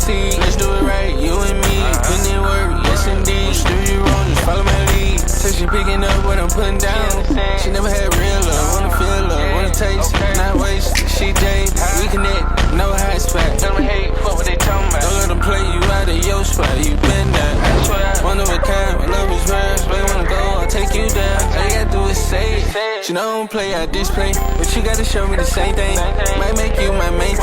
succeed. Let's do it right, you and me. Putting in work, yes indeed. Steer you wrong, just follow my lead. So she picking up what I'm putting down. She never had real love, wanna feel love, wanna taste, not waste. She jade, we connect, no high spot. Tell them hate, fuck what they talking about. Don't let them play you out of your spot, you been there. One of a kind, my love is rare. They wanna go, I'll take you down. All you gotta do is say it. She know I don't play, I display, but you gotta show me the same thing. Might make you my main